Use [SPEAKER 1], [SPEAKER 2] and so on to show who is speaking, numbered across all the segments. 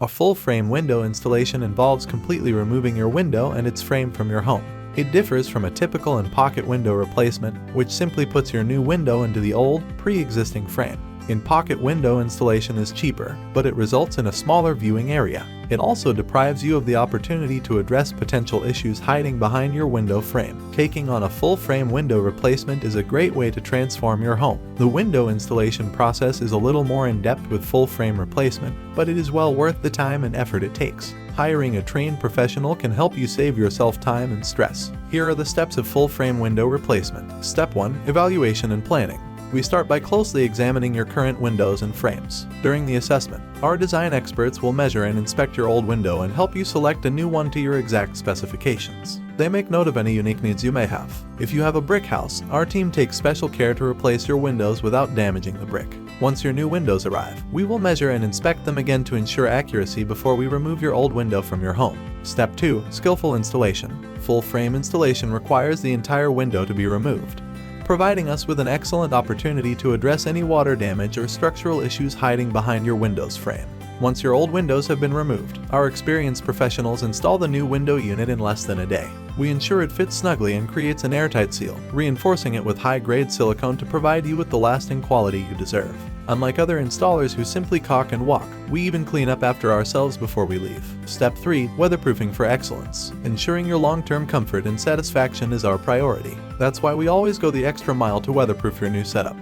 [SPEAKER 1] A full-frame window installation involves completely removing your window and its frame from your home. It differs from a typical in-pocket window replacement, which simply puts your new window into the old, pre-existing frame. In-pocket window installation is cheaper, but it results in a smaller viewing area. It also deprives you of the opportunity to address potential issues hiding behind your window frame. Taking on a full-frame window replacement is a great way to transform your home. The window installation process is a little more in-depth with full-frame replacement, but it is well worth the time and effort it takes. Hiring a trained professional can help you save yourself time and stress. Here are the steps of full-frame window replacement. Step 1. Evaluation and planning. We start by closely examining your current windows and frames. During the assessment, our design experts will measure and inspect your old window and help you select a new one to your exact specifications. They make note of any unique needs you may have. If you have a brick house, our team takes special care to replace your windows without damaging the brick. Once your new windows arrive, we will measure and inspect them again to ensure accuracy before we remove your old window from your home. Step 2. Skillful installation. Full frame installation requires the entire window to be removed, providing us with an excellent opportunity to address any water damage or structural issues hiding behind your window's frame. Once your old windows have been removed, our experienced professionals install the new window unit in less than a day. We ensure it fits snugly and creates an airtight seal, reinforcing it with high-grade silicone to provide you with the lasting quality you deserve. Unlike other installers who simply caulk and walk, we even clean up after ourselves before we leave. Step 3. Weatherproofing for excellence. Ensuring your long-term comfort and satisfaction is our priority. That's why we always go the extra mile to weatherproof your new setup,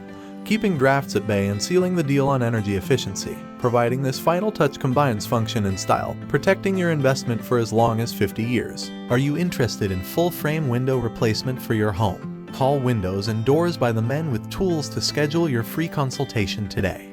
[SPEAKER 1] keeping drafts at bay and sealing the deal on energy efficiency. Providing this final touch combines function and style, protecting your investment for as long as 50 years. Are you interested in full-frame window replacement for your home? Call Windows and Doors by the Men with tools to schedule your free consultation today.